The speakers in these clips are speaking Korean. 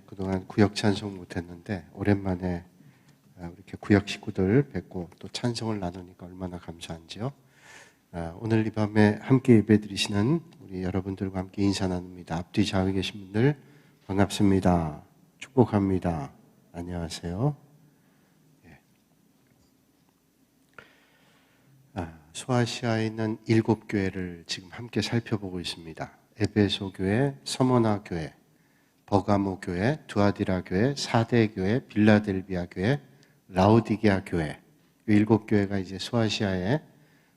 그동안 구역 찬송 못했는데 오랜만에 이렇게 구역 식구들 뵙고 또 찬송을 나누니까 얼마나 감사한지요. 오늘 이 밤에 함께 예배드리시는 우리 여러분들과 함께 인사 나눕니다. 앞뒤 좌우에 계신 분들 반갑습니다. 축복합니다. 안녕하세요. 소아시아에 있는 7교회를 지금 함께 살펴보고 있습니다. 에베소 교회, 서머나 교회, 버가모 교회, 두아디라 교회, 사대 교회, 빌라델비아 교회, 라오디게아 교회. 이 7교회가 이제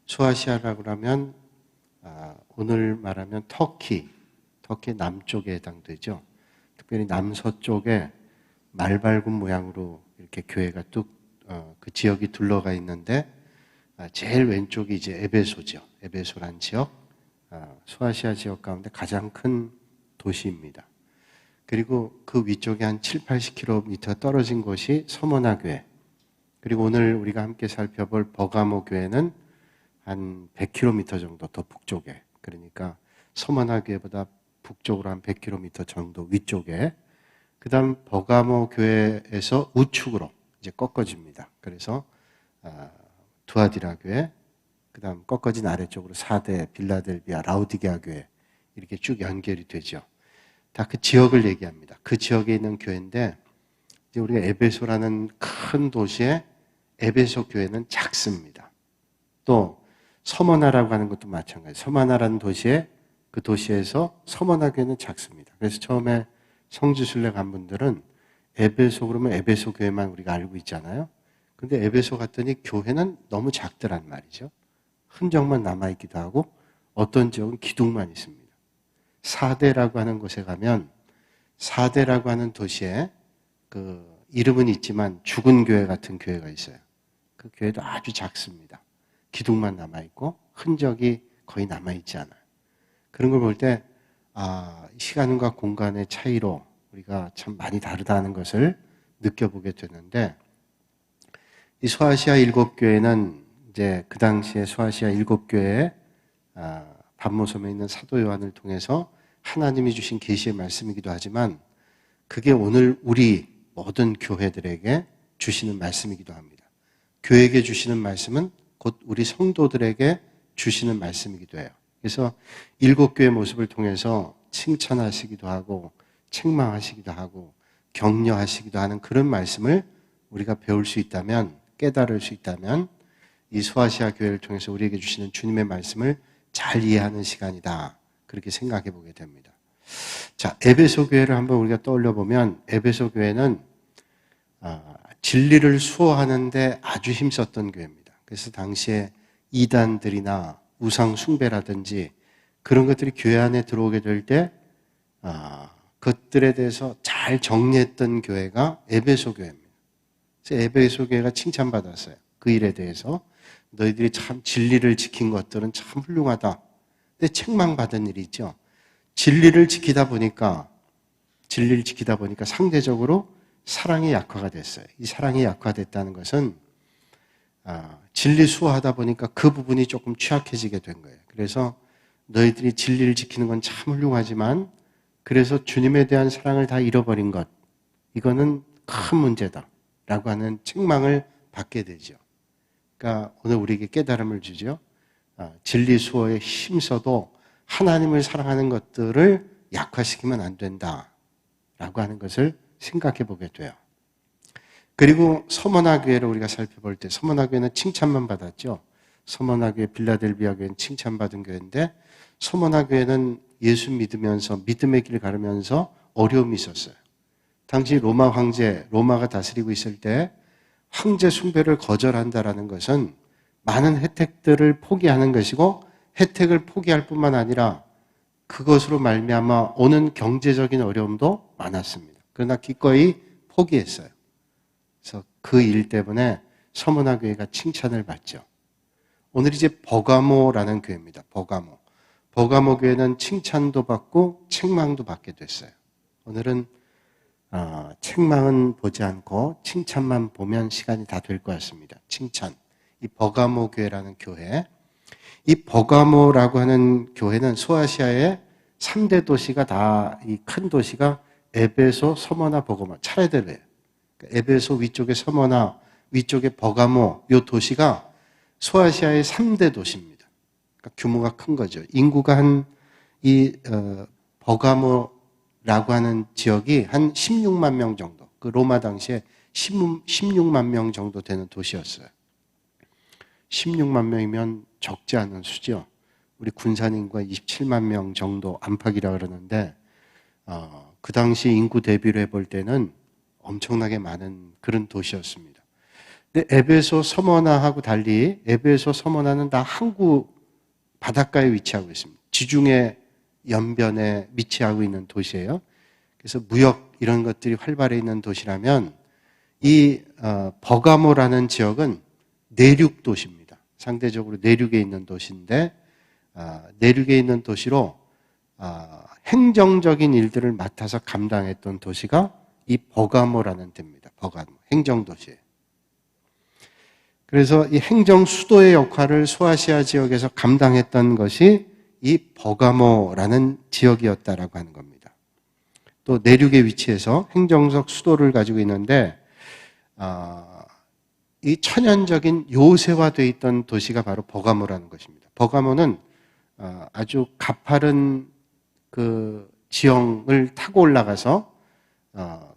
소아시아라고 하면 오늘 말하면 터키 남쪽에 해당되죠. 특별히 남서쪽에 말발굽 모양으로 이렇게 교회가 그 지역이 둘러가 있는데 제일 왼쪽이 이제 에베소죠. 에베소란 지역, 소아시아 지역 가운데 가장 큰 도시입니다. 그리고 그 위쪽에 한 7, 80km 떨어진 곳이 서머나 교회. 그리고 오늘 우리가 함께 살펴볼 버가모 교회는 한 100km 정도 더 북쪽에. 그러니까 서머나 교회보다 북쪽으로 한 100km 정도 위쪽에. 그 다음 버가모 교회에서 우측으로 이제 꺾어집니다. 그래서 두아디라 교회, 그 다음 꺾어진 아래쪽으로 사대, 빌라델비아, 라오디게아 교회 이렇게 쭉 연결이 되죠. 다 그 지역을 얘기합니다. 그 지역에 있는 교회인데 이제 우리가 에베소라는 큰 도시에 에베소 교회는 작습니다. 또 서머나라고 하는 것도 마찬가지예요. 서머나라는 도시에 그 도시에서 서머나 교회는 작습니다. 그래서 처음에 성지순례 간 분들은 에베소 그러면 에베소 교회만 우리가 알고 있잖아요. 근데 에베소 갔더니 교회는 너무 작더란 말이죠. 흔적만 남아있기도 하고 어떤 지역은 기둥만 있습니다. 사대라고 하는 곳에 가면 사대라고 하는 도시에 그 이름은 있지만 죽은 교회 같은 교회가 있어요. 그 교회도 아주 작습니다. 기둥만 남아있고 흔적이 거의 남아있지 않아요. 그런 걸 볼 때 시간과 공간의 차이로 우리가 참 많이 다르다는 것을 느껴보게 되는데 이 소아시아 7교회는 이제 그 당시에 소아시아 7교회에 반모섬에 있는 사도 요한을 통해서 하나님이 주신 계시의 말씀이기도 하지만 그게 오늘 우리 모든 교회들에게 주시는 말씀이기도 합니다. 교회에게 주시는 말씀은 곧 우리 성도들에게 주시는 말씀이기도 해요. 그래서 7교회의 모습을 통해서 칭찬하시기도 하고 책망하시기도 하고 격려하시기도 하는 그런 말씀을 우리가 배울 수 있다면 깨달을 수 있다면 이 소아시아 교회를 통해서 우리에게 주시는 주님의 말씀을 잘 이해하는 시간이다. 그렇게 생각해 보게 됩니다. 자, 에베소 교회를 한번 우리가 떠올려 보면 에베소 교회는 진리를 수호하는데 아주 힘썼던 교회입니다. 그래서 당시에 이단들이나 우상 숭배라든지 그런 것들이 교회 안에 들어오게 될 때 그것들에 대해서 잘 정리했던 교회가 에베소 교회입니다. 그래서 에베소 교회가 칭찬받았어요. 그 일에 대해서 너희들이 참 진리를 지킨 것들은 참 훌륭하다. 근데 책망받은 일이 있죠. 진리를 지키다 보니까 상대적으로 사랑이 약화가 됐어요. 이 사랑이 약화됐다는 것은 진리 수호하다 보니까 그 부분이 조금 취약해지게 된 거예요. 그래서 너희들이 진리를 지키는 건 참 훌륭하지만 그래서 주님에 대한 사랑을 다 잃어버린 것, 이거는 큰 문제다 라고 하는 책망을 받게 되죠. 그러니까 오늘 우리에게 깨달음을 주죠. 진리 수호에 힘써도 하나님을 사랑하는 것들을 약화시키면 안 된다라고 하는 것을 생각해 보게 돼요. 그리고 서머나 교회를 우리가 살펴볼 때 서머나 교회는 칭찬만 받았죠. 서머나 교회, 빌라델비아 교회는 칭찬받은 교회인데 서머나 교회는 예수 믿으면서 믿음의 길을 가르면서 어려움이 있었어요. 당시 로마가 다스리고 있을 때 황제 숭배를 거절한다라는 것은 많은 혜택들을 포기하는 것이고 혜택을 포기할 뿐만 아니라 그것으로 말미암아 오는 경제적인 어려움도 많았습니다. 그러나 기꺼이 포기했어요. 그래서 그 일 때문에 서머나 교회가 칭찬을 받죠. 오늘 이제 버가모라는 교회입니다. 버가모 교회는 칭찬도 받고 책망도 받게 됐어요. 오늘은 책망은 보지 않고 칭찬만 보면 시간이 다 될 것 같습니다. 칭찬. 이 버가모 교회라는 교회. 이 버가모라고 하는 교회는 소아시아의 3대 도시가 다 이 큰 도시가 에베소, 서머나, 버가모 차례대로 해요. 그러니까 에베소 위쪽에 서머나, 위쪽에 버가모, 이 도시가 소아시아의 3대 도시입니다. 그러니까 규모가 큰 거죠. 인구가 버가모라고 하는 지역이 한 16만 명 정도, 그 로마 당시에 16만 명 정도 되는 도시였어요. 16만 명이면 적지 않은 수죠. 우리 군산인구가 27만 명 정도 안팎이라 그러는데, 그 당시 인구 대비로 해볼 때는 엄청나게 많은 그런 도시였습니다. 근데 에베소 서머나하고 달리 에베소 서머나는 다 항구 바닷가에 위치하고 있습니다. 지중해 연변에 위치하고 있는 도시예요. 그래서 무역 이런 것들이 활발해 있는 도시라면 이 버가모라는 지역은 내륙 도시입니다. 상대적으로 내륙에 있는 도시인데 내륙에 있는 도시로 행정적인 일들을 맡아서 감당했던 도시가 이 버가모라는 데입니다. 버가모, 행정도시예요. 그래서 이 행정 수도의 역할을 소아시아 지역에서 감당했던 것이 이 버가모라는 지역이었다라고 하는 겁니다. 또 내륙에 위치해서 행정적 수도를 가지고 있는데 이 천연적인 요새화되어 있던 도시가 바로 버가모라는 것입니다. 버가모는 아주 가파른 그 지형을 타고 올라가서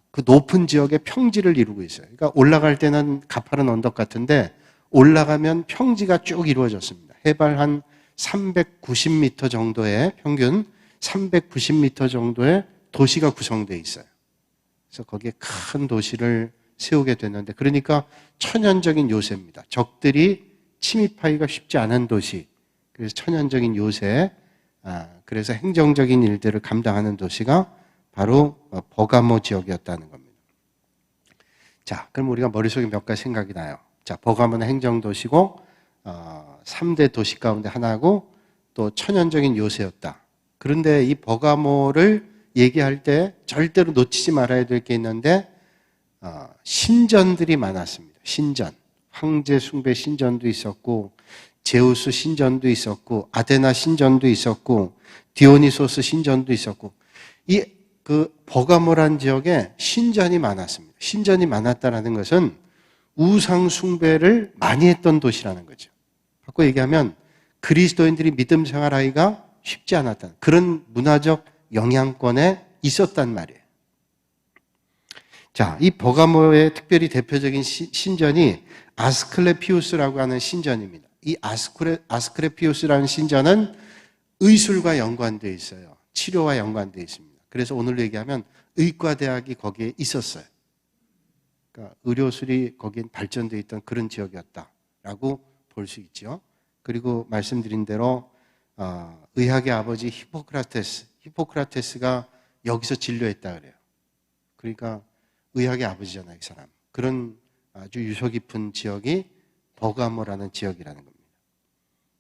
그 높은 지역의 평지를 이루고 있어요. 그러니까 올라갈 때는 가파른 언덕 같은데 올라가면 평지가 쭉 이루어졌습니다. 해발 한 390m 정도의 평균 390m 정도의 도시가 구성되어 있어요. 그래서 거기에 큰 도시를 세우게 됐는데 그러니까 천연적인 요새입니다. 적들이 침입하기가 쉽지 않은 도시. 그래서 천연적인 요새, 그래서 행정적인 일들을 감당하는 도시가 바로 버가모 지역이었다는 겁니다. 자, 그럼 우리가 머릿속에 몇 가지 생각이 나요. 자, 버가모는 행정도시고 3대 도시 가운데 하나고 또 천연적인 요새였다. 그런데 이 버가모를 얘기할 때 절대로 놓치지 말아야 될 게 있는데 신전들이 많았습니다. 신전. 황제 숭배 신전도 있었고 제우스 신전도 있었고 아데나 신전도 있었고 디오니소스 신전도 있었고 이 그 버가모란 지역에 신전이 많았습니다. 신전이 많았다는 것은 우상 숭배를 많이 했던 도시라는 거죠. 바꿔 얘기하면 그리스도인들이 믿음 생활하기가 쉽지 않았다. 그런 문화적 영향권에 있었단 말이에요. 자, 이 버가모의 특별히 대표적인 신전이 아스클레피우스라고 하는 신전입니다. 이 아스클레피우스라는 신전은 의술과 연관되어 있어요. 치료와 연관되어 있습니다. 그래서 오늘 얘기하면 의과대학이 거기에 있었어요. 그러니까 의료술이 거기엔 발전되어 있던 그런 지역이었다라고 볼 수 있죠. 그리고 말씀드린 대로 의학의 아버지 히포크라테스가 여기서 진료했다 그래요. 그러니까 의학의 아버지잖아요, 이 사람. 그런 아주 유서 깊은 지역이 버가모라는 지역이라는 겁니다.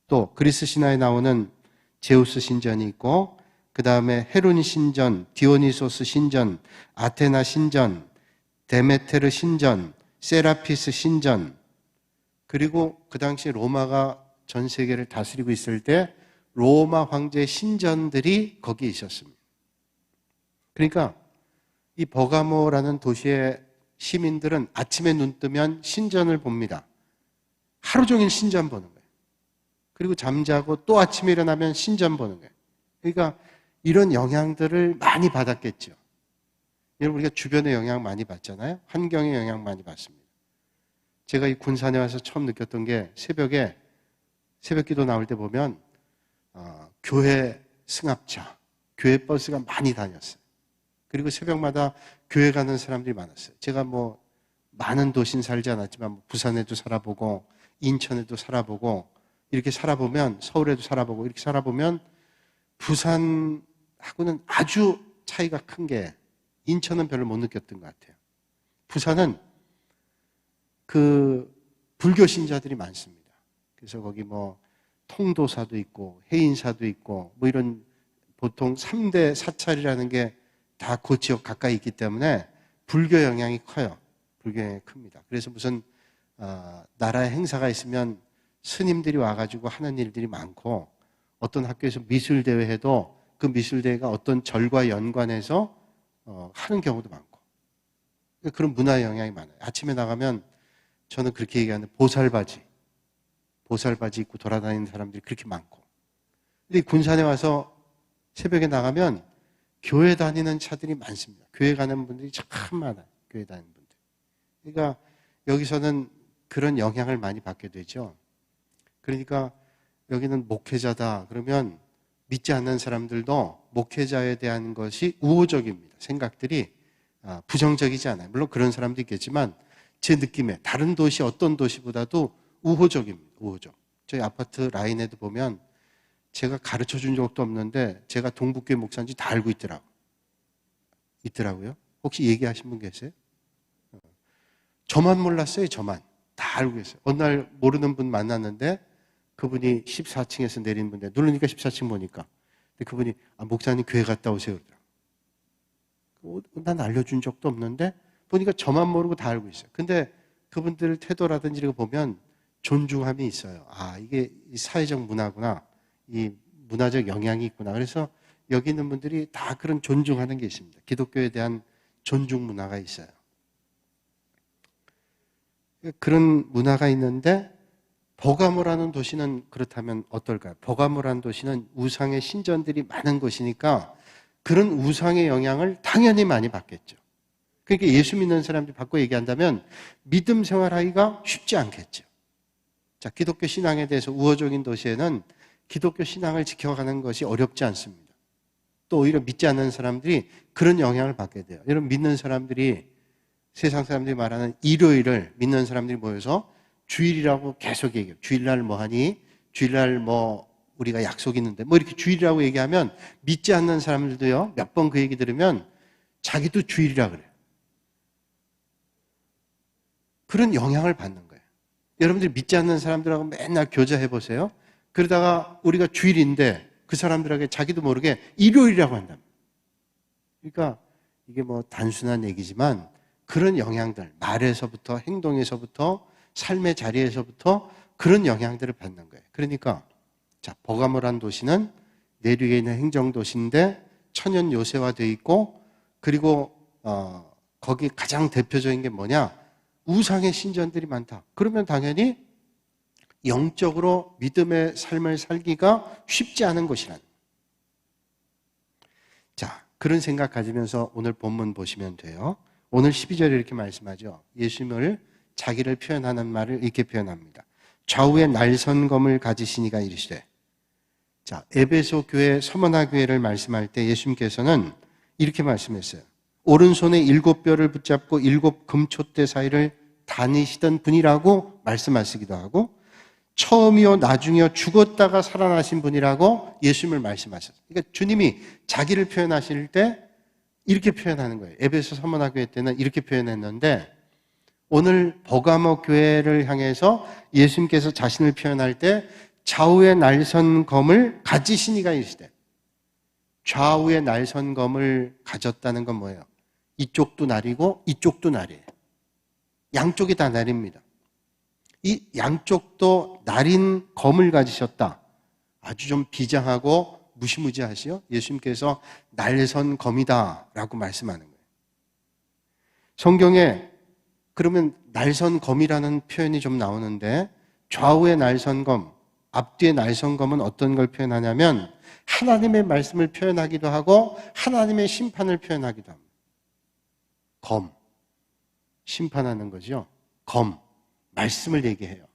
또 그리스 신화에 나오는 제우스 신전이 있고 그 다음에 헤론 신전, 디오니소스 신전, 아테나 신전, 데메테르 신전, 세라피스 신전, 그리고 그 당시 로마가 전 세계를 다스리고 있을 때 로마 황제의 신전들이 거기에 있었습니다. 그러니까 이 버가모라는 도시의 시민들은 아침에 눈 뜨면 신전을 봅니다. 하루 종일 신전 보는 거예요. 그리고 잠자고 또 아침에 일어나면 신전 보는 거예요. 그러니까 이런 영향들을 많이 받았겠죠. 여러분 우리가 주변의 영향 많이 받잖아요. 환경의 영향 많이 받습니다. 제가 이 군산에 와서 처음 느꼈던 게 새벽에 새벽 기도 나올 때 보면 교회 승합차, 교회 버스가 많이 다녔어요. 그리고 새벽마다 교회 가는 사람들이 많았어요. 제가 뭐 많은 도시는 살지 않았지만 부산에도 살아보고 인천에도 살아보고 이렇게 살아보면 서울에도 살아보고 이렇게 살아보면 부산하고는 아주 차이가 큰 게 인천은 별로 못 느꼈던 것 같아요. 부산은 그 불교 신자들이 많습니다. 그래서 거기 뭐 통도사도 있고 해인사도 있고 뭐 이런 보통 3대 사찰이라는 게 다 그 지역 가까이 있기 때문에 불교 영향이 커요. 불교 영향이 큽니다. 그래서 무슨 나라의 행사가 있으면 스님들이 와가지고 하는 일들이 많고 어떤 학교에서 미술대회 해도 그 미술대회가 어떤 절과 연관해서 하는 경우도 많고 그런 문화 영향이 많아요. 아침에 나가면 저는 그렇게 얘기하는 보살바지 입고 돌아다니는 사람들이 그렇게 많고 근데 군산에 와서 새벽에 나가면 교회 다니는 차들이 많습니다. 교회 가는 분들이 참 많아요. 교회 다니는 분들. 그러니까 여기서는 그런 영향을 많이 받게 되죠. 그러니까 여기는 목회자다 그러면 믿지 않는 사람들도 목회자에 대한 것이 우호적입니다. 생각들이 부정적이지 않아요. 물론 그런 사람도 있겠지만 제 느낌에 다른 도시 어떤 도시보다도 우호적입니다. 우호적. 저희 아파트 라인에도 보면 제가 가르쳐 준 적도 없는데 제가 동북교회 목사인지 다 알고 있더라고요. 혹시 얘기하신 분 계세요? 저만 몰랐어요. 저만. 다 알고 계세요. 어느 날 모르는 분 만났는데 그분이 14층에서 내린 분인데 누르니까 14층 보니까 근데 그분이 목사님 교회 갔다 오세요. 난 알려준 적도 없는데 보니까 저만 모르고 다 알고 있어요. 근데 그분들 태도라든지 이런 거 보면 존중함이 있어요. 이게 사회적 문화구나. 이 문화적 영향이 있구나. 그래서 여기 있는 분들이 다 그런 존중하는 게 있습니다. 기독교에 대한 존중 문화가 있어요. 그런 문화가 있는데 버가모라는 도시는 그렇다면 어떨까요? 버가모라는 도시는 우상의 신전들이 많은 곳이니까 그런 우상의 영향을 당연히 많이 받겠죠. 그러니까 예수 믿는 사람들이 바꿔 얘기한다면 믿음 생활하기가 쉽지 않겠죠. 자, 기독교 신앙에 대해서 우호적인 도시에는 기독교 신앙을 지켜가는 것이 어렵지 않습니다. 또 오히려 믿지 않는 사람들이 그런 영향을 받게 돼요. 여러분 믿는 사람들이 세상 사람들이 말하는 일요일을 믿는 사람들이 모여서 주일이라고 계속 얘기해요. 주일날 뭐 하니? 주일날 뭐 우리가 약속 있는데 뭐 이렇게 주일이라고 얘기하면 믿지 않는 사람들도요. 몇 번 그 얘기 들으면 자기도 주일이라 그래요. 그런 영향을 받는 거예요. 여러분들이 믿지 않는 사람들하고 맨날 교제해 보세요. 그러다가 우리가 주일인데 그 사람들에게 자기도 모르게 일요일이라고 한답니다. 그러니까 이게 뭐 단순한 얘기지만 그런 영향들, 말에서부터 행동에서부터 삶의 자리에서부터 그런 영향들을 받는 거예요. 그러니까 자, 버가모란 도시는 내륙에 있는 행정도시인데 천연 요새화되어 있고 그리고 거기 가장 대표적인 게 뭐냐? 우상의 신전들이 많다. 그러면 당연히 영적으로 믿음의 삶을 살기가 쉽지 않은 곳이란. 자, 그런 생각 가지면서 오늘 본문 보시면 돼요. 오늘 12절에 이렇게 말씀하죠. 예수님을 자기를 표현하는 말을 이렇게 표현합니다. 좌우에 날선검을 가지시니가 이르시되. 자, 에베소 교회 서머나 교회를 말씀할 때 예수님께서는 이렇게 말씀했어요. 오른손에 7뼈를 붙잡고 7 금촛대 사이를 다니시던 분이라고 말씀하시기도 하고 처음이요 나중이요 죽었다가 살아나신 분이라고 예수님을 말씀하셨어요. 그러니까 주님이 자기를 표현하실 때 이렇게 표현하는 거예요. 에베소 서머나 교회 때는 이렇게 표현했는데 오늘 버가모 교회를 향해서 예수님께서 자신을 표현할 때 좌우의 날선검을 가지시니가 이르시되. 좌우의 날선검을 가졌다는 건 뭐예요? 이쪽도 날이고 이쪽도 날이에요. 양쪽이 다 날입니다. 이 양쪽도 날인 검을 가지셨다. 아주 좀 비장하고 무시무시하시요. 예수님께서 날선검이다 라고 말씀하는 거예요. 성경에 그러면 날선검이라는 표현이 좀 나오는데 좌우의 날선검, 앞뒤의 날선검은 어떤 걸 표현하냐면 하나님의 말씀을 표현하기도 하고 하나님의 심판을 표현하기도 합니다. 검, 심판하는 거죠. 검, 말씀을 얘기해요.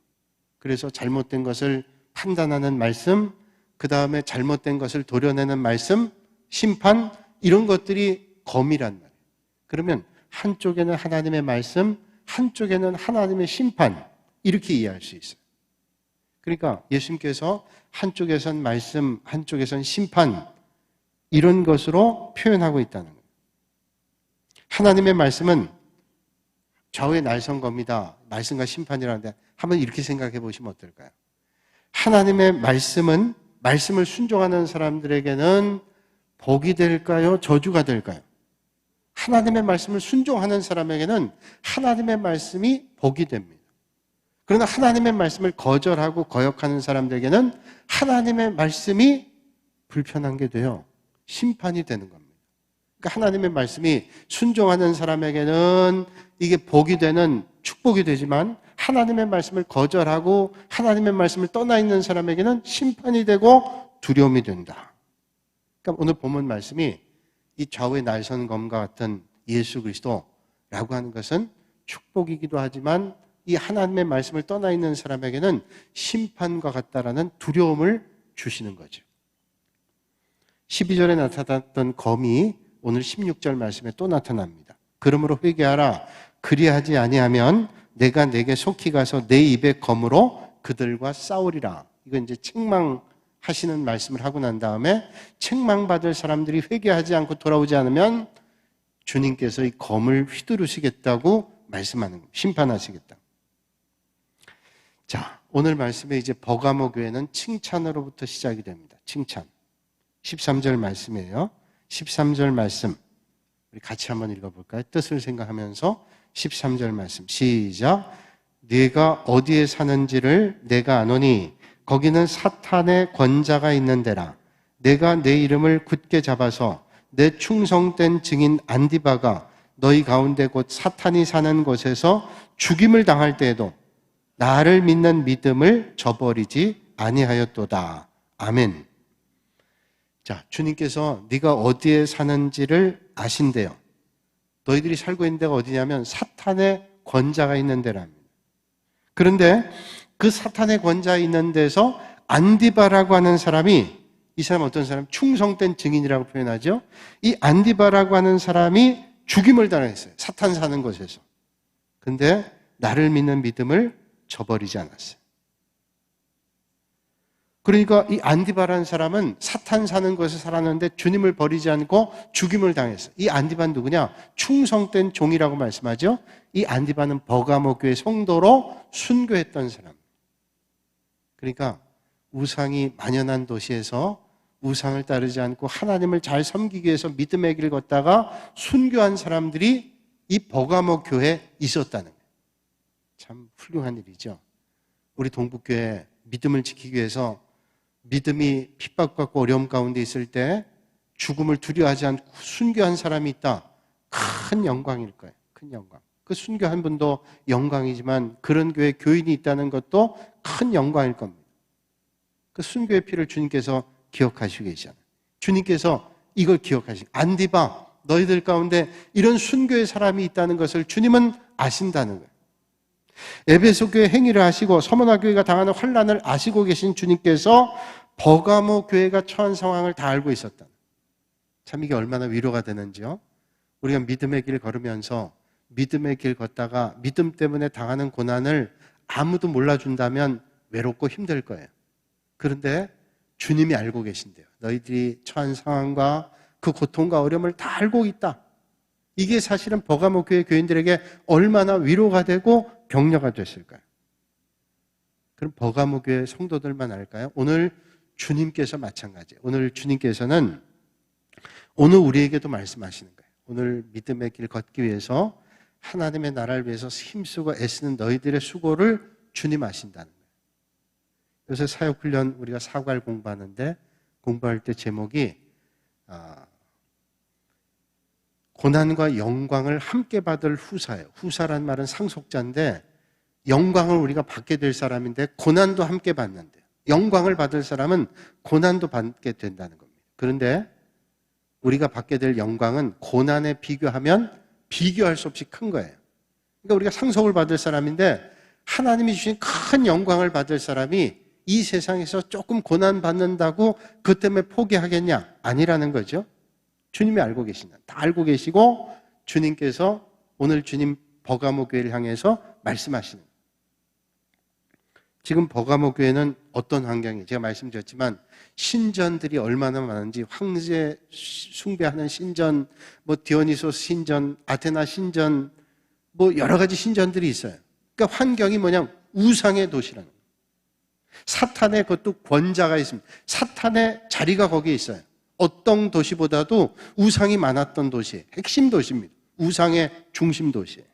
그래서 잘못된 것을 판단하는 말씀, 그 다음에 잘못된 것을 도려내는 말씀, 심판, 이런 것들이 검이란 말이에요. 그러면 한쪽에는 하나님의 말씀, 한쪽에는 하나님의 심판, 이렇게 이해할 수 있어요. 그러니까 예수님께서 한쪽에선 말씀, 한쪽에선 심판, 이런 것으로 표현하고 있다는 거예요. 하나님의 말씀은 좌우의 날선검이다. 말씀과 심판이라는데 한번 이렇게 생각해 보시면 어떨까요? 하나님의 말씀은 말씀을 순종하는 사람들에게는 복이 될까요? 저주가 될까요? 하나님의 말씀을 순종하는 사람에게는 하나님의 말씀이 복이 됩니다. 그러나 하나님의 말씀을 거절하고 거역하는 사람들에게는 하나님의 말씀이 불편한 게 돼요. 심판이 되는 겁니다. 그러니까 하나님의 말씀이 순종하는 사람에게는 이게 복이 되는 축복이 되지만 하나님의 말씀을 거절하고 하나님의 말씀을 떠나 있는 사람에게는 심판이 되고 두려움이 된다. 그러니까 오늘 본문 말씀이 이 좌우의 날선 검과 같은 예수 그리스도라고 하는 것은 축복이기도 하지만 이 하나님의 말씀을 떠나 있는 사람에게는 심판과 같다라는 두려움을 주시는 거죠. 12절에 나타났던 검이 오늘 16절 말씀에 또 나타납니다. 그러므로 회개하라. 그리하지 아니하면 내가 내게 속히 가서 내 입의 검으로 그들과 싸우리라. 이건 이제 책망하시는 말씀을 하고 난 다음에 책망받을 사람들이 회개하지 않고 돌아오지 않으면 주님께서 이 검을 휘두르시겠다고 말씀하는 겁니다. 심판하시겠다. 자, 오늘 말씀에 이제 버가모 교회는 칭찬으로부터 시작이 됩니다. 칭찬. 13절 말씀이에요. 13절 말씀 우리 같이 한번 읽어볼까요? 뜻을 생각하면서 13절 말씀 시작. 네가 어디에 사는지를 내가 아노니 거기는 사탄의 권자가 있는 데라. 내가 내 이름을 굳게 잡아서 내 충성된 증인 안디바가 너희 가운데 곧 사탄이 사는 곳에서 죽임을 당할 때에도 나를 믿는 믿음을 저버리지 아니하였도다. 아멘. 자, 주님께서 네가 어디에 사는지를 아신대요. 너희들이 살고 있는 데가 어디냐면 사탄의 권자가 있는 데랍니다. 그런데 그 사탄의 권자가 있는 데서 안디바라고 하는 사람이, 이 사람 어떤 사람? 충성된 증인이라고 표현하죠. 이 안디바라고 하는 사람이 죽임을 당했어요. 사탄 사는 곳에서. 근데 나를 믿는 믿음을 저버리지 않았어요. 그러니까 이 안디바라는 사람은 사탄 사는 곳에 살았는데 주님을 버리지 않고 죽임을 당했어요. 이 안디바는 누구냐? 충성된 종이라고 말씀하죠. 이 안디바는 버가모 교회 성도로 순교했던 사람. 그러니까 우상이 만연한 도시에서 우상을 따르지 않고 하나님을 잘 섬기기 위해서 믿음의 길을 걷다가 순교한 사람들이 이 버가모 교회에 있었다는 거예요. 참 훌륭한 일이죠. 우리 동북교회 믿음을 지키기 위해서 믿음이 핍박받고 어려움 가운데 있을 때 죽음을 두려워하지 않고 순교한 사람이 있다. 큰 영광일 거예요. 큰 영광. 그 순교한 분도 영광이지만 그런 교회 교인이 있다는 것도 큰 영광일 겁니다. 그 순교의 피를 주님께서 기억하시고 계시잖아요. 주님께서 이걸 기억하시고 안디바 너희들 가운데 이런 순교의 사람이 있다는 것을 주님은 아신다는 거예요. 에베소 교회 행위를 아시고 서머나 교회가 당하는 환난을 아시고 계신 주님께서 버가모 교회가 처한 상황을 다 알고 있었다. 참 이게 얼마나 위로가 되는지요. 우리가 믿음의 길 걸으면서 믿음의 길 걷다가 믿음 때문에 당하는 고난을 아무도 몰라준다면 외롭고 힘들 거예요. 그런데 주님이 알고 계신대요. 너희들이 처한 상황과 그 고통과 어려움을 다 알고 있다. 이게 사실은 버가모 교회 교인들에게 얼마나 위로가 되고 격려가 됐을까요? 그럼 버가모 교회 성도들만 알까요? 오늘 주님께서 마찬가지예요. 오늘 주님께서는 오늘 우리에게도 말씀하시는 거예요. 오늘 믿음의 길 걷기 위해서 하나님의 나라를 위해서 힘쓰고 애쓰는 너희들의 수고를 주님 아신다는 거예요. 요새 사역훈련 우리가 사과를 공부하는데 공부할 때 제목이 고난과 영광을 함께 받을 후사예요. 후사란 말은 상속자인데 영광을 우리가 받게 될 사람인데 고난도 함께 받는데요. 영광을 받을 사람은 고난도 받게 된다는 겁니다. 그런데 우리가 받게 될 영광은 고난에 비교하면 비교할 수 없이 큰 거예요. 그러니까 우리가 상속을 받을 사람인데 하나님이 주신 큰 영광을 받을 사람이 이 세상에서 조금 고난 받는다고 그 때문에 포기하겠냐? 아니라는 거죠. 주님이 알고 계신다. 다 알고 계시고 주님께서 오늘 주님 버가모 교회를 향해서 말씀하시는 거예요. 지금 버가모 교회는 어떤 환경이에요? 제가 말씀드렸지만 신전들이 얼마나 많은지 황제 숭배하는 신전, 디오니소스 신전, 아테나 신전, 여러 가지 신전들이 있어요. 그러니까 환경이 뭐냐면 우상의 도시라는 거예요. 사탄의 그것도 권자가 있습니다. 사탄의 자리가 거기에 있어요. 어떤 도시보다도 우상이 많았던 도시예요. 핵심 도시입니다. 우상의 중심 도시예요.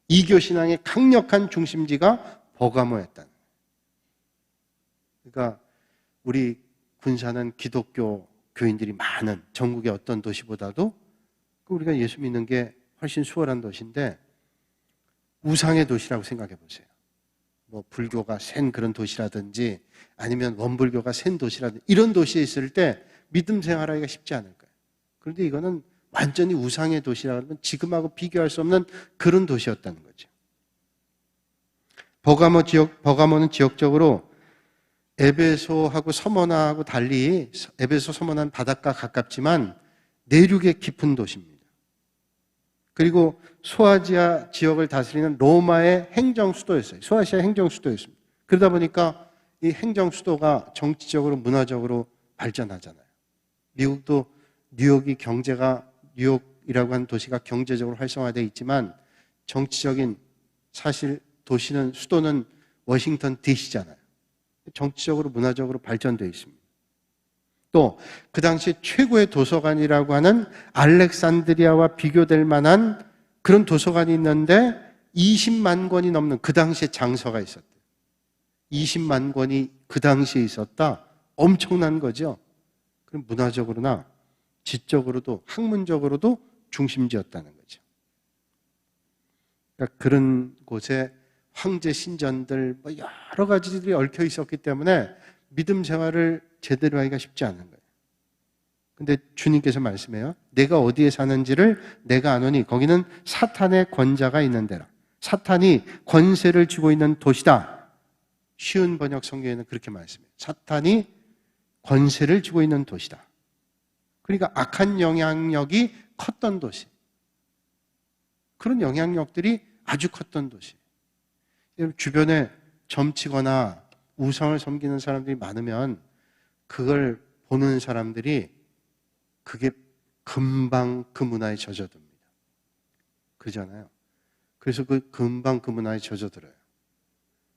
이교신앙의 강력한 중심지가 버가모였다. 그러니까 우리 군사는 기독교 교인들이 많은 전국의 어떤 도시보다도 우리가 예수 믿는 게 훨씬 수월한 도시인데 우상의 도시라고 생각해 보세요. 뭐 불교가 센 그런 도시라든지 아니면 원불교가 센 도시라든지 이런 도시에 있을 때 믿음 생활하기가 쉽지 않을 거예요. 그런데 이거는 완전히 우상의 도시라는 건 지금하고 비교할 수 없는 그런 도시였다는 거죠. 버가모는 지역적으로 에베소하고 서머나하고 달리 에베소 서머나는 바닷가 가깝지만 내륙의 깊은 도시입니다. 그리고 소아시아 지역을 다스리는 로마의 행정 수도였어요. 소아시아 행정 수도였습니다. 그러다 보니까 이 행정 수도가 정치적으로 문화적으로 발전하잖아요. 미국도 뉴욕이라고 하는 도시가 경제적으로 활성화되어 있지만 정치적인 사실 도시는 수도는 워싱턴 DC잖아요. 정치적으로 문화적으로 발전되어 있습니다. 또 그 당시 최고의 도서관이라고 하는 알렉산드리아와 비교될 만한 그런 도서관이 있는데 20만 권이 넘는 그 당시에 장서가 있었대요. 20만 권이 그 당시에 있었다. 엄청난 거죠. 그럼 문화적으로나 지적으로도 학문적으로도 중심지였다는 거죠. 그러니까 그런 곳에 황제 신전들 뭐 여러 가지들이 얽혀 있었기 때문에 믿음 생활을 제대로 하기가 쉽지 않은 거예요. 근데 주님께서 말씀해요. 내가 어디에 사는지를 내가 아노니 거기는 사탄의 권자가 있는 데라. 사탄이 권세를 쥐고 있는 도시다. 쉬운 번역 성경에는 그렇게 말씀해요. 사탄이 권세를 쥐고 있는 도시다. 그러니까 악한 영향력이 컸던 도시. 그런 영향력들이 아주 컸던 도시. 주변에 점치거나 우상을 섬기는 사람들이 많으면 그걸 보는 사람들이 그게 금방 그 문화에 젖어듭니다. 그러잖아요. 그래서 금방 그 문화에 젖어들어요.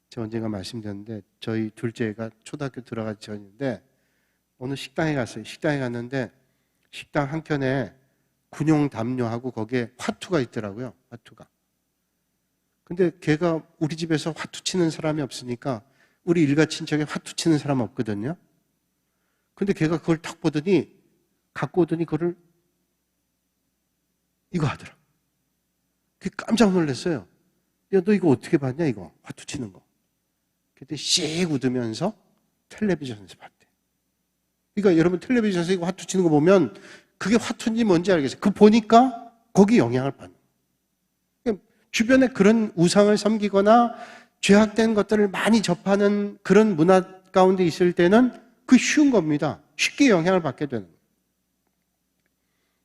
제가 언젠가 말씀드렸는데 저희 둘째가 초등학교 들어가기 전인데 어느 식당에 갔어요. 식당에 갔는데 식당 한켠에 군용 담요하고 거기에 화투가 있더라고요. 화투가. 근데 걔가 우리 집에서 화투 치는 사람이 없으니까 우리 일가 친척에 화투 치는 사람 없거든요. 근데 걔가 그걸 탁 보더니 갖고 오더니 그거를 이거 하더라. 그게 깜짝 놀랐어요. 야, 너 이거 어떻게 봤냐 이거 화투 치는 거. 그때 씩 웃으면서 텔레비전에서 봤대. 그러니까 여러분 텔레비전에서 이거 화투 치는 거 보면 그게 화투인지 뭔지 알겠어요. 그거 보니까 거기 영향을 받는 거예요. 주변에 그런 우상을 섬기거나 죄악된 것들을 많이 접하는 그런 문화 가운데 있을 때는 그 쉬운 겁니다. 쉽게 영향을 받게 되는 거예요.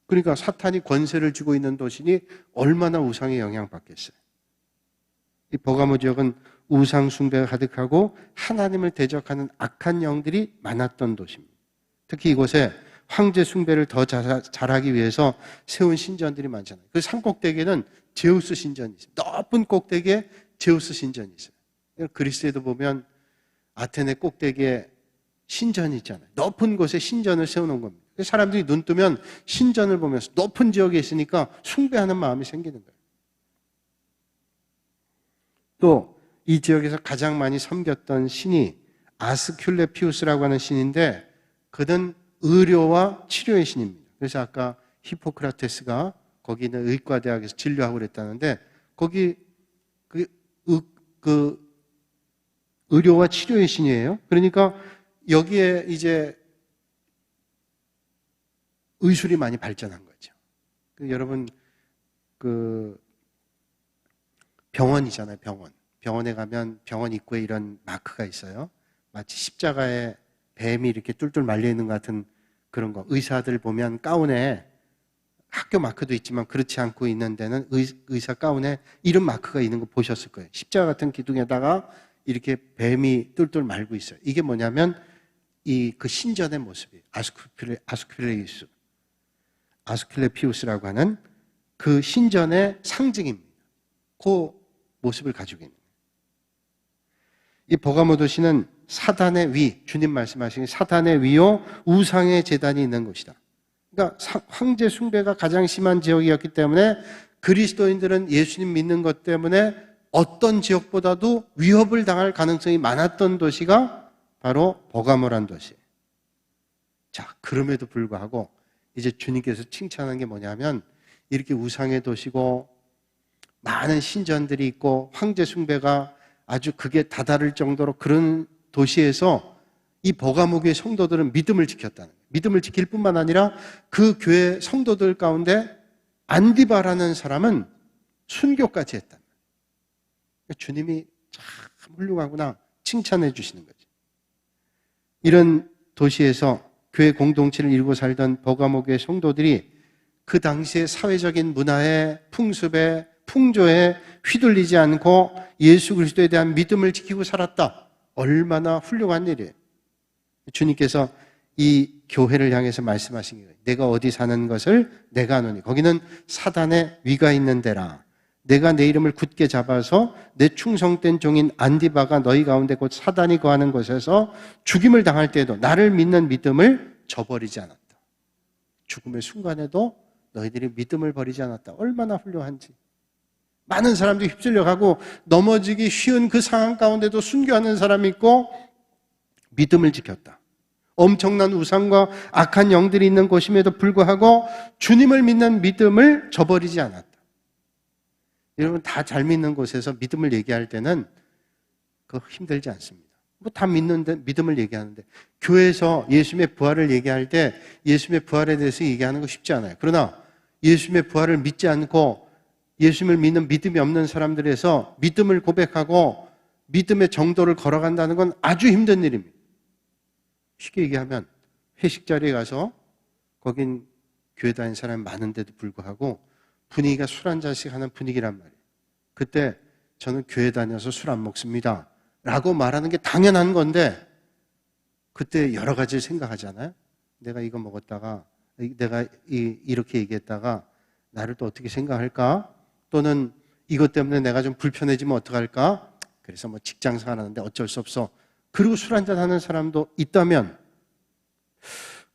그러니까 사탄이 권세를 쥐고 있는 도시니 얼마나 우상에 영향받겠어요. 이 버가모 지역은 우상 숭배가 가득하고 하나님을 대적하는 악한 영들이 많았던 도시입니다. 특히 이곳에 황제 숭배를 더 잘하기 위해서 세운 신전들이 많잖아요. 그 산꼭대기에는 제우스 신전이 있어요. 높은 꼭대기에 제우스 신전이 있어요. 그리스에도 보면 아테네 꼭대기에 신전이 있잖아요. 높은 곳에 신전을 세워놓은 겁니다. 사람들이 눈 뜨면 신전을 보면서 높은 지역에 있으니까 숭배하는 마음이 생기는 거예요. 또 이 지역에서 가장 많이 섬겼던 신이 아스큘레피우스라고 하는 신인데 그는 의료와 치료의 신입니다. 그래서 아까 히포크라테스가 거기 있는 의과대학에서 진료하고 그랬다는데 거기 그 의료와 치료의 신이에요. 그러니까 여기에 이제 의술이 많이 발전한 거죠. 여러분 그 병원이잖아요. 병원에 가면 병원 입구에 이런 마크가 있어요. 마치 십자가에 뱀이 이렇게 뚫뚫 말려 있는 것 같은 그런 거. 의사들 보면 가운에 학교 마크도 있지만 그렇지 않고 있는 데는 의사 가운에 이런 마크가 있는 거 보셨을 거예요. 십자가 같은 기둥에다가 이렇게 뱀이 뚫뚫 말고 있어요. 이게 뭐냐면 그 신전의 모습이에요. 아스큘레피우스라고 하는 그 신전의 상징입니다. 그 모습을 가지고 있는 거예요. 이 버가모 도시는 사단의 위, 주님 말씀하신 사단의 위요 우상의 제단이 있는 곳이다. 그러니까 황제 숭배가 가장 심한 지역이었기 때문에 그리스도인들은 예수님 믿는 것 때문에 어떤 지역보다도 위협을 당할 가능성이 많았던 도시가 바로 버가모란 도시예요. 자, 그럼에도 불구하고 이제 주님께서 칭찬한 게 뭐냐면 이렇게 우상의 도시고 많은 신전들이 있고 황제 숭배가 아주 극에 다다를 정도로 그런 도시에서 이 버가모교의 성도들은 믿음을 지켰다는 거예요. 믿음을 지킬 뿐만 아니라 그 교회 성도들 가운데 안디바라는 사람은 순교까지 했다는 거예요. 주님이 참 훌륭하구나 칭찬해 주시는 거죠. 이런 도시에서 교회 공동체를 이루고 살던 버가모교의 성도들이 그 당시의 사회적인 문화에 풍습에 풍조에 휘둘리지 않고 예수 그리스도에 대한 믿음을 지키고 살았다. 얼마나 훌륭한 일이에요. 주님께서 이 교회를 향해서 말씀하신 거예요. 내가 어디 사는 것을 내가 아노니. 거기는 사단의 위가 있는 데라. 내가 내 이름을 굳게 잡아서 내 충성된 종인 안디바가 너희 가운데 곧 사단이 거하는 곳에서 죽임을 당할 때에도 나를 믿는 믿음을 저버리지 않았다. 죽음의 순간에도 너희들이 믿음을 버리지 않았다. 얼마나 훌륭한지. 많은 사람들이 휩쓸려 가고 넘어지기 쉬운 그 상황 가운데도 순교하는 사람이 있고 믿음을 지켰다. 엄청난 우상과 악한 영들이 있는 곳임에도 불구하고 주님을 믿는 믿음을 저버리지 않았다. 여러분 다 잘 믿는 곳에서 믿음을 얘기할 때는 그거 힘들지 않습니다. 뭐 다 믿는데 믿음을 얘기하는데 교회에서 예수님의 부활을 얘기할 때 예수님의 부활에 대해서 얘기하는 거 쉽지 않아요. 그러나 예수님의 부활을 믿지 않고 예수님을 믿는 믿음이 없는 사람들에서 믿음을 고백하고 믿음의 정도를 걸어간다는 건 아주 힘든 일입니다. 쉽게 얘기하면 회식 자리에 가서 거긴 교회 다니는 사람이 많은데도 불구하고 분위기가 술 한 잔씩 하는 분위기란 말이에요. 그때 저는 교회 다녀서 술 안 먹습니다 라고 말하는 게 당연한 건데 그때 여러 가지를 생각하잖아요. 내가 이거 먹었다가 내가 이렇게 얘기했다가 나를 또 어떻게 생각할까? 또는 이것 때문에 내가 좀 불편해지면 어떡할까? 그래서 뭐 직장생활 하는데 어쩔 수 없어. 그리고 술 한잔 하는 사람도 있다면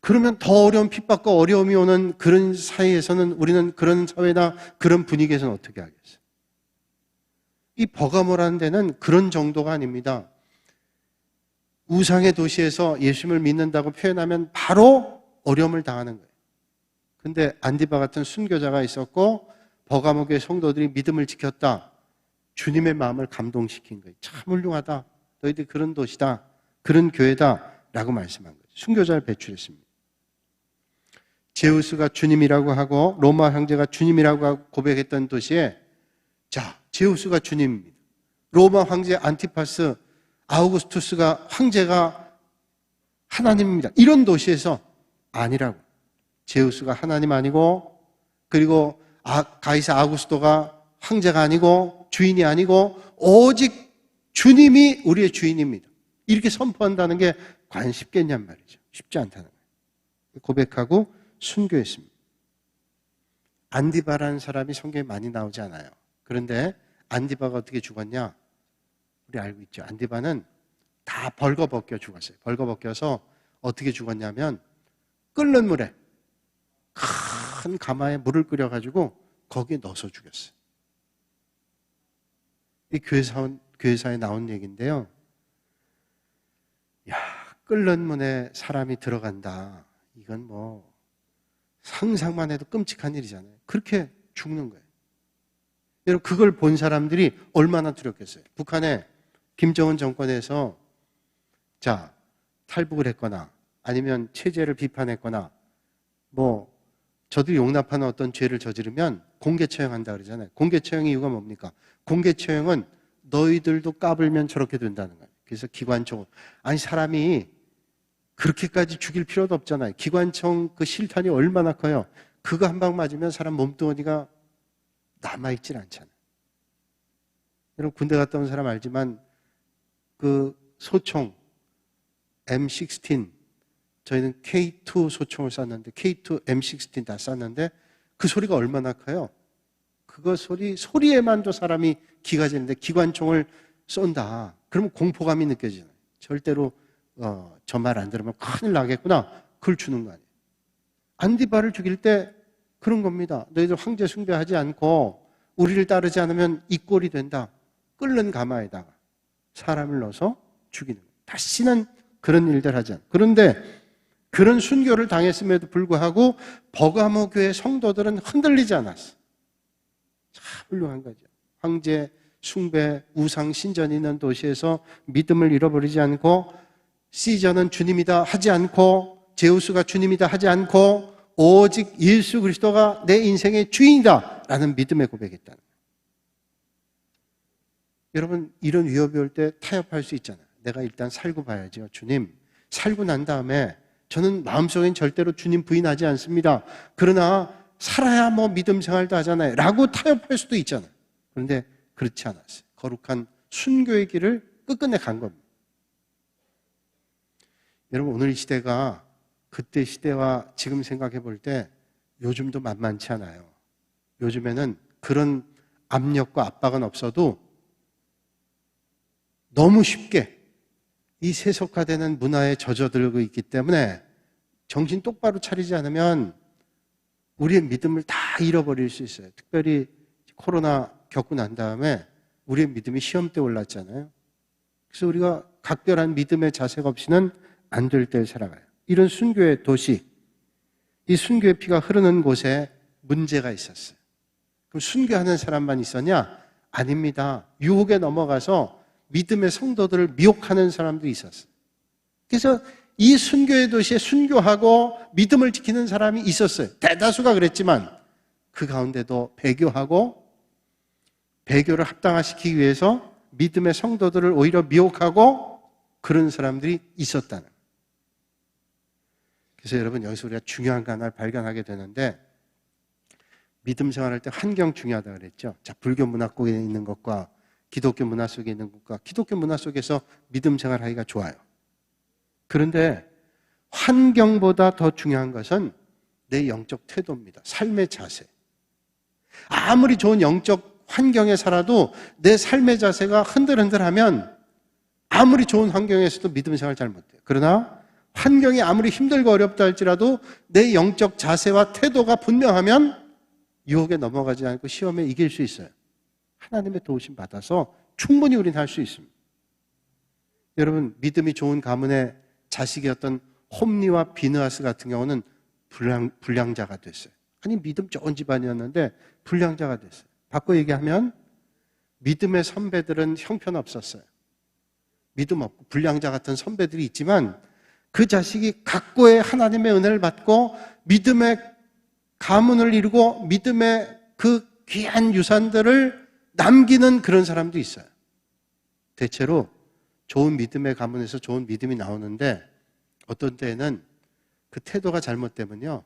그러면 더 어려운 핍박과 어려움이 오는 그런 사이에서는 우리는 그런 사회나 그런 분위기에서는 어떻게 하겠어요? 이 버가모라는 데는 그런 정도가 아닙니다. 우상의 도시에서 예수님을 믿는다고 표현하면 바로 어려움을 당하는 거예요. 근데 안디바 같은 순교자가 있었고 버가모교의 성도들이 믿음을 지켰다. 주님의 마음을 감동시킨 거예요. 참 훌륭하다. 너희들 그런 도시다. 그런 교회다. 라고 말씀한 거죠. 순교자를 배출했습니다. 제우스가 주님이라고 하고 로마 황제가 주님이라고 하고 고백했던 도시에 자, 제우스가 주님입니다. 로마 황제 안티파스 아우구스투스가 황제가 하나님입니다. 이런 도시에서 아니라고. 제우스가 하나님 아니고 그리고 가이사 아우구스토가 황제가 아니고 주인이 아니고 오직 주님이 우리의 주인입니다. 이렇게 선포한다는 게 과연 쉽겠냔 말이죠. 쉽지 않다는 거예요. 고백하고 순교했습니다. 안디바라는 사람이 성경에 많이 나오지 않아요. 그런데 안디바가 어떻게 죽었냐? 우리 알고 있죠. 안디바는 다 벌거벗겨 죽었어요. 벌거벗겨서 어떻게 죽었냐면 끓는 물에 큰 가마에 물을 끓여가지고 거기에 넣어서 죽였어요. 이 교회사에 나온 얘기인데요. 야, 끓는 물에 사람이 들어간다. 이건 뭐 상상만 해도 끔찍한 일이잖아요. 그렇게 죽는 거예요. 여러분 그걸 본 사람들이 얼마나 두렵겠어요. 북한의 김정은 정권에서 자 탈북을 했거나 아니면 체제를 비판했거나 뭐 저도 용납하는 어떤 죄를 저지르면 공개 처형한다 그러잖아요. 공개 처형 이유가 뭡니까? 공개 처형은 너희들도 까불면 저렇게 된다는 거예요. 그래서 기관총 아니 사람이 그렇게까지 죽일 필요도 없잖아요. 기관총 그 실탄이 얼마나 커요. 그거 한 방 맞으면 사람 몸뚱어리가 남아있질 않잖아요. 여러분 군대 갔다 온 사람 알지만 그 소총 M16 저희는 K2 소총을 쐈는데 K2 M16 다 쐈는데 그 소리가 얼마나 커요. 그거 소리에만도 사람이 기가 지는데 기관총을 쏜다. 그러면 공포감이 느껴지잖아요. 절대로 저 말 안 들으면 큰일 나겠구나. 그걸 주는 거 아니에요. 안디바를 죽일 때 그런 겁니다. 너희들 황제 숭배하지 않고 우리를 따르지 않으면 이 꼴이 된다. 끓는 가마에다가 사람을 넣어서 죽이는 거예요. 다시는 그런 일들 하지 않아요. 그런데 그런 순교를 당했음에도 불구하고 버가모 교회 성도들은 흔들리지 않았어. 참 훌륭한 거죠. 황제, 숭배, 우상, 신전이 있는 도시에서 믿음을 잃어버리지 않고, 시저는 주님이다 하지 않고, 제우스가 주님이다 하지 않고, 오직 예수 그리스도가 내 인생의 주인이다 라는 믿음의 고백했다는 거예요. 여러분, 이런 위협이 올 때 타협할 수 있잖아요. 내가 일단 살고 봐야죠. 주님, 살고 난 다음에 저는 마음속엔 절대로 주님 부인하지 않습니다. 그러나 살아야 뭐 믿음 생활도 하잖아요 라고 타협할 수도 있잖아요. 그런데 그렇지 않았어요. 거룩한 순교의 길을 끝끝내 간 겁니다. 여러분, 오늘 이 시대가 그때 시대와 지금 생각해 볼 때 요즘도 만만치 않아요. 요즘에는 그런 압력과 압박은 없어도 너무 쉽게 이 세속화되는 문화에 젖어들고 있기 때문에 정신 똑바로 차리지 않으면 우리의 믿음을 다 잃어버릴 수 있어요. 특별히 코로나 겪고 난 다음에 우리의 믿음이 시험대에 올랐잖아요. 그래서 우리가 각별한 믿음의 자세가 없이는 안 될 때 살아가요. 이런 순교의 도시, 이 순교의 피가 흐르는 곳에 문제가 있었어요. 그럼 순교하는 사람만 있었냐? 아닙니다. 유혹에 넘어가서 믿음의 성도들을 미혹하는 사람도 있었어요. 그래서 이 순교의 도시에 순교하고 믿음을 지키는 사람이 있었어요. 대다수가 그랬지만 그 가운데도 배교하고 배교를 합당화시키기 위해서 믿음의 성도들을 오히려 미혹하고 그런 사람들이 있었다는. 그래서 여러분, 여기서 우리가 중요한 거 하나를 발견하게 되는데, 믿음 생활할 때 환경 중요하다고 그랬죠. 자, 불교 문화 속에 있는 것과 기독교 문화 속에 있는 것과 기독교 문화 속에서 믿음 생활하기가 좋아요. 그런데 환경보다 더 중요한 것은 내 영적 태도입니다. 삶의 자세. 아무리 좋은 영적 환경에 살아도 내 삶의 자세가 흔들흔들하면 아무리 좋은 환경에서도 믿음 생활 잘 못해요. 그러나 환경이 아무리 힘들고 어렵다 할지라도 내 영적 자세와 태도가 분명하면 유혹에 넘어가지 않고 시험에 이길 수 있어요. 하나님의 도우심 받아서 충분히 우리는 할 수 있습니다. 여러분, 믿음이 좋은 가문의 자식이었던 홈리와 비느하스 같은 경우는 불량자가 됐어요. 아니, 믿음 좋은 집안이었는데 불량자가 됐어요. 바꿔 얘기하면 믿음의 선배들은 형편없었어요. 믿음 없고 불량자 같은 선배들이 있지만 그 자식이 각고의 하나님의 은혜를 받고 믿음의 가문을 이루고 믿음의 그 귀한 유산들을 남기는 그런 사람도 있어요. 대체로 좋은 믿음의 가문에서 좋은 믿음이 나오는데 어떤 때에는 그 태도가 잘못되면요,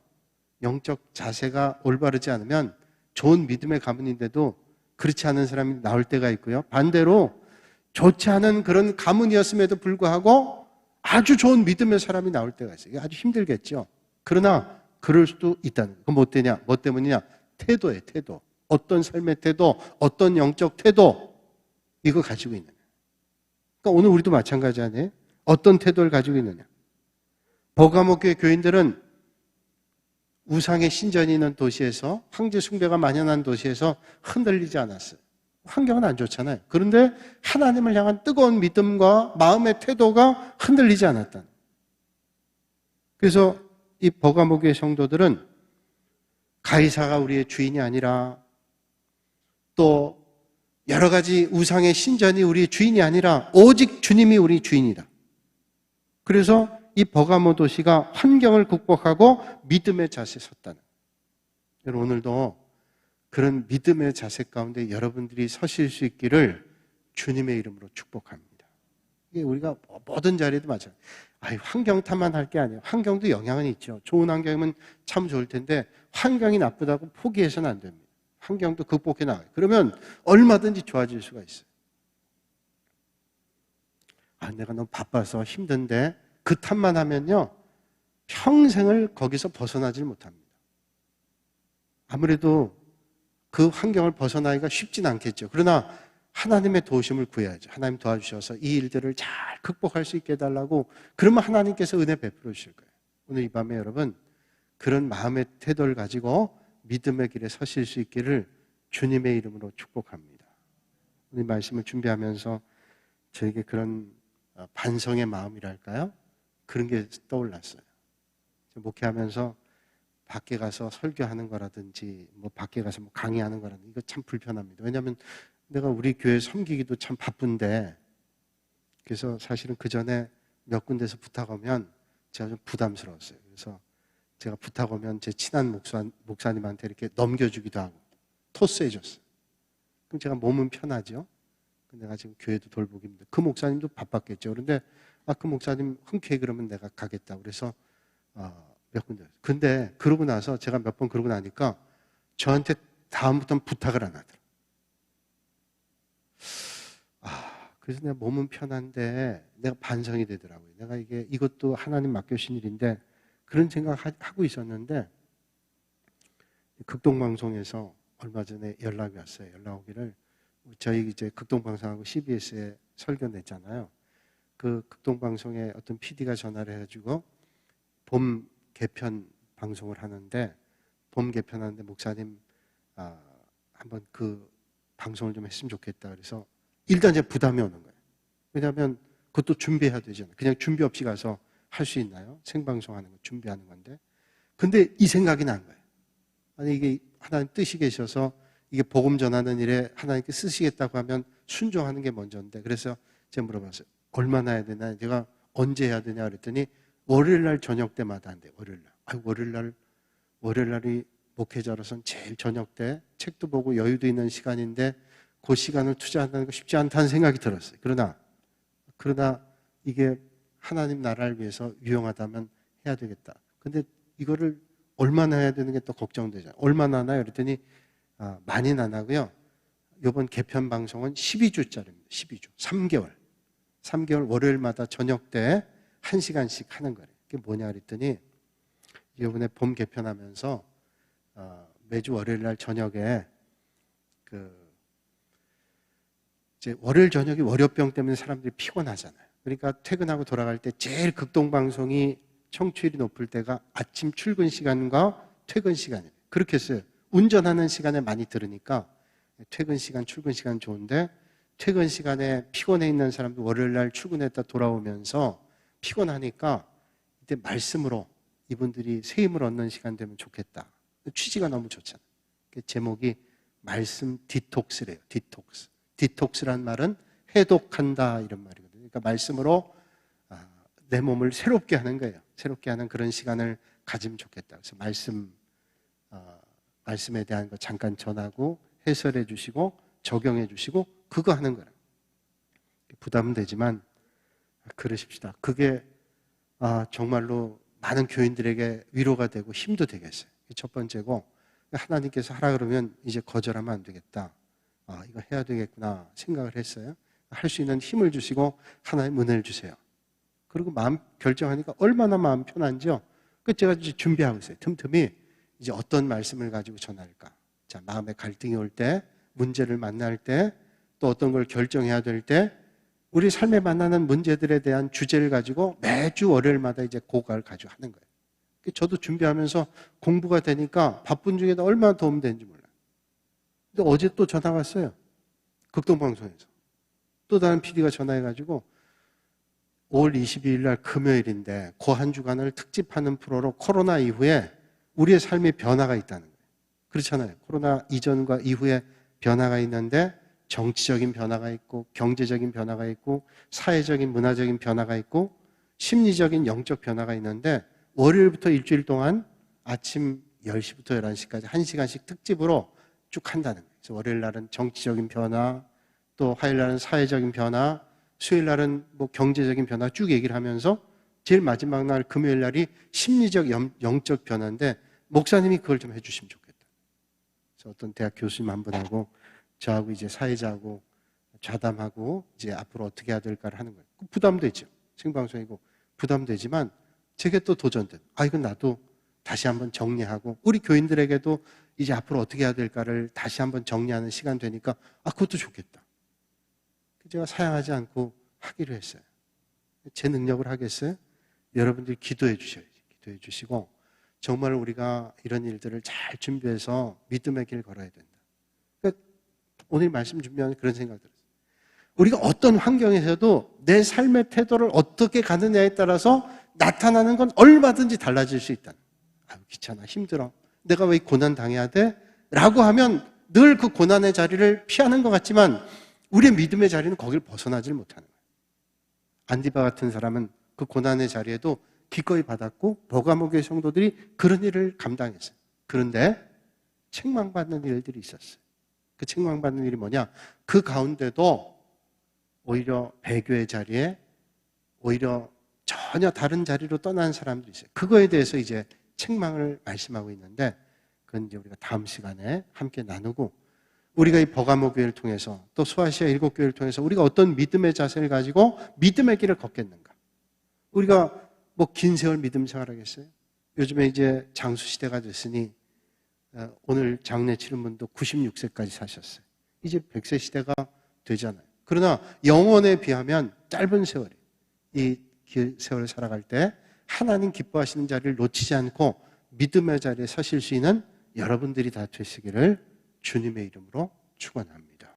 영적 자세가 올바르지 않으면 좋은 믿음의 가문인데도 그렇지 않은 사람이 나올 때가 있고요. 반대로 좋지 않은 그런 가문이었음에도 불구하고 아주 좋은 믿음의 사람이 나올 때가 있어요. 이게 아주 힘들겠죠. 그러나 그럴 수도 있다는 거예요. 그건 뭐 때문이냐? 태도예요, 태도. 어떤 삶의 태도, 어떤 영적 태도, 이거 가지고 있느냐. 그러니까 오늘 우리도 마찬가지 아니에요? 어떤 태도를 가지고 있느냐. 버가모 교회 교인들은 우상의 신전이 있는 도시에서, 황제 숭배가 만연한 도시에서 흔들리지 않았어요. 환경은 안 좋잖아요. 그런데 하나님을 향한 뜨거운 믿음과 마음의 태도가 흔들리지 않았다. 그래서 이 버가모 교회 성도들은 가이사가 우리의 주인이 아니라, 또 여러 가지 우상의 신전이 우리의 주인이 아니라 오직 주님이 우리 주인이다. 그래서 이 버가모 도시가 환경을 극복하고 믿음의 자세에 섰다는. 여러분, 오늘도 그런 믿음의 자세 가운데 여러분들이 서실 수 있기를 주님의 이름으로 축복합니다. 이게 우리가 모든 자리에도 마찬가지예요. 환경 탓만 할 게 아니에요. 환경도 영향은 있죠. 좋은 환경이면 참 좋을 텐데 환경이 나쁘다고 포기해서는 안 됩니다. 환경도 극복해 나가요. 그러면 얼마든지 좋아질 수가 있어요. 내가 너무 바빠서 힘든데 그 탓만 하면요, 평생을 거기서 벗어나질 못합니다. 아무래도 그 환경을 벗어나기가 쉽진 않겠죠. 그러나 하나님의 도우심을 구해야죠. 하나님 도와주셔서 이 일들을 잘 극복할 수 있게 해달라고. 그러면 하나님께서 은혜 베풀어 주실 거예요. 오늘 이 밤에 여러분, 그런 마음의 태도를 가지고 믿음의 길에 서실 수 있기를 주님의 이름으로 축복합니다. 오늘 말씀을 준비하면서 저에게 그런 반성의 마음이랄까요? 그런 게 떠올랐어요. 목회하면서 밖에 가서 설교하는 거라든지 뭐 밖에 가서 뭐 강의하는 거라든지 이거 참 불편합니다. 왜냐하면 내가 우리 교회 섬기기도 참 바쁜데, 그래서 사실은 그 전에 몇 군데서 부탁 오면 제가 좀 부담스러웠어요. 그래서 제가 부탁 오면 제 친한 목사님한테 이렇게 넘겨주기도 하고 토스해줬어요. 그럼 제가 몸은 편하죠. 내가 지금 교회도 돌보기 힘들어. 그 목사님도 바빴겠죠. 그런데 그 목사님 흔쾌히 그러면 내가 가겠다. 그래서 몇 군데. 근데 그러고 나서 제가 몇 번 그러고 나니까 저한테 다음부터는 부탁을 안 하더라. 그래서 내가 몸은 편한데 내가 반성이 되더라고요. 내가 이것도 하나님 맡겨주신 일인데 그런 생각하고 있었는데, 극동방송에서 얼마 전에 연락이 왔어요. 연락 오기를, 저희 이제 극동방송하고 CBS에 설교 냈잖아요. 그 극동방송에 어떤 PD가 전화를 해가지고 봄 개편 방송을 하는데, 봄 개편하는데 목사님 한번 그 방송을 좀 했으면 좋겠다. 그래서 일단 이제 부담이 오는 거예요. 왜냐하면 그것도 준비해야 되잖아요. 그냥 준비 없이 가서 할 수 있나요? 생방송하는 거 준비하는 건데. 근데 이 생각이 난 거예요. 아니 이게 하나님 뜻이 계셔서 이게 복음 전하는 일에 하나님께 쓰시겠다고 하면 순종하는 게 먼저인데, 그래서 제가 물어봤어요. 얼마나 해야 되나? 제가 언제 해야 되냐 그랬더니 월요일 날 저녁 때마다 한대요. 월요일 날이 목회자로서는 제일 저녁 때 책도 보고 여유도 있는 시간인데 그 시간을 투자한다는 거 쉽지 않다는 생각이 들었어요. 그러나 이게 하나님 나라를 위해서 유용하다면 해야 되겠다. 근데 이거를 얼마나 해야 되는 게 또 걱정되잖아요. 얼마나 하나요? 그랬더니 많이는 안 하고요. 이번 개편 방송은 12주짜리입니다. 12주. 3개월 월요일마다 저녁 때 1시간씩 하는 거예요. 그게 뭐냐 그랬더니 이번에 봄 개편하면서 매주 월요일 날 저녁에 이제 월요일 저녁이 월요병 때문에 사람들이 피곤하잖아요. 그러니까 퇴근하고 돌아갈 때 제일 극동방송이 청취율이 높을 때가 아침 출근 시간과 퇴근 시간이에요. 그렇게 했어요. 운전하는 시간에 많이 들으니까 퇴근 시간, 출근 시간 좋은데, 퇴근 시간에 피곤해 있는 사람도 월요일 날 출근했다 돌아오면서 피곤하니까 이때 말씀으로 이분들이 새 힘을 얻는 시간 되면 좋겠다. 취지가 너무 좋잖아요. 제목이 말씀 디톡스래요. 디톡스. 디톡스란 말은 해독한다 이런 말이거든요. 그러니까 말씀으로 내 몸을 새롭게 하는 거예요. 새롭게 하는 그런 시간을 가지면 좋겠다. 그래서 말씀에 대한 거 잠깐 전하고 해설해 주시고 적용해 주시고 그거 하는 거예요. 부담되지만 그러십시다. 그게 정말로 많은 교인들에게 위로가 되고 힘도 되겠어요. 첫 번째고, 하나님께서 하라 그러면 이제 거절하면 안 되겠다. 이거 해야 되겠구나 생각을 했어요. 할 수 있는 힘을 주시고 하나님 은혜를 주세요. 그리고 마음 결정하니까 얼마나 마음 편한지요. 제가 이제 준비하고 있어요. 틈틈이 이제 어떤 말씀을 가지고 전할까. 자, 마음에 갈등이 올 때, 문제를 만날 때, 또 어떤 걸 결정해야 될 때, 우리 삶에 만나는 문제들에 대한 주제를 가지고 매주 월요일마다 이제 그걸 가지고 하는 거예요. 저도 준비하면서 공부가 되니까 바쁜 중에도 얼마나 도움되는지 몰라요. 근데 어제 또 전화가 왔어요. 극동방송에서. 또 다른 PD가 전화해가지고 5월 22일 날 금요일인데 그 한 주간을 특집하는 프로로 코로나 이후에 우리의 삶의 변화가 있다는 거예요. 그렇잖아요. 코로나 이전과 이후에 변화가 있는데 정치적인 변화가 있고 경제적인 변화가 있고 사회적인 문화적인 변화가 있고 심리적인 영적 변화가 있는데, 월요일부터 일주일 동안 아침 10시부터 11시까지 1시간씩 특집으로 쭉 한다는 거예요. 그래서 월요일 날은 정치적인 변화, 또 화요일 날은 사회적인 변화, 수요일 날은 뭐 경제적인 변화 쭉 얘기를 하면서 제일 마지막 날 금요일 날이 심리적 영적 변화인데 목사님이 그걸 좀 해주시면 좋겠다. 그래서 어떤 대학 교수님 한 분하고 저하고 이제 사회자하고 좌담하고 이제 앞으로 어떻게 해야 될까를 하는 거예요. 부담되죠. 생방송이고 부담되지만 제게 또 도전된. 이건 나도 다시 한번 정리하고 우리 교인들에게도 이제 앞으로 어떻게 해야 될까를 다시 한번 정리하는 시간 되니까 그것도 좋겠다. 제가 사양하지 않고 하기로 했어요. 제 능력을 하겠어요? 여러분들이 기도해 주셔야지. 기도해 주시고 정말 우리가 이런 일들을 잘 준비해서 믿음의 길 걸어야 된다. 그러니까 오늘 말씀 준비하면 그런 생각이 들었어요. 우리가 어떤 환경에서도 내 삶의 태도를 어떻게 가느냐에 따라서 나타나는 건 얼마든지 달라질 수 있다. 아유, 귀찮아, 힘들어. 내가 왜 고난 당해야 돼? 라고 하면 늘 그 고난의 자리를 피하는 것 같지만 우리의 믿음의 자리는 거길 벗어나질 못하는 거예요. 안디바 같은 사람은 그 고난의 자리에도 기꺼이 받았고 버가모교의 성도들이 그런 일을 감당했어요. 그런데 책망받는 일들이 있었어요. 그 책망받는 일이 뭐냐? 그 가운데도 오히려 배교의 자리에 오히려 전혀 다른 자리로 떠난 사람들이 있어요. 그거에 대해서 이제 책망을 말씀하고 있는데 그건 이제 우리가 다음 시간에 함께 나누고 우리가 이 버가모 교회를 통해서 또 소아시아 7교회를 통해서 우리가 어떤 믿음의 자세를 가지고 믿음의 길을 걷겠는가? 우리가 뭐 긴 세월 믿음 생활하겠어요? 요즘에 이제 장수 시대가 됐으니 오늘 장례 치른 분도 96세까지 사셨어요. 이제 100세 시대가 되잖아요. 그러나 영원에 비하면 짧은 세월이에요. 이 세월을 살아갈 때 하나님 기뻐하시는 자리를 놓치지 않고 믿음의 자리에 서실 수 있는 여러분들이 다 되시기를 주님의 이름으로 축원합니다.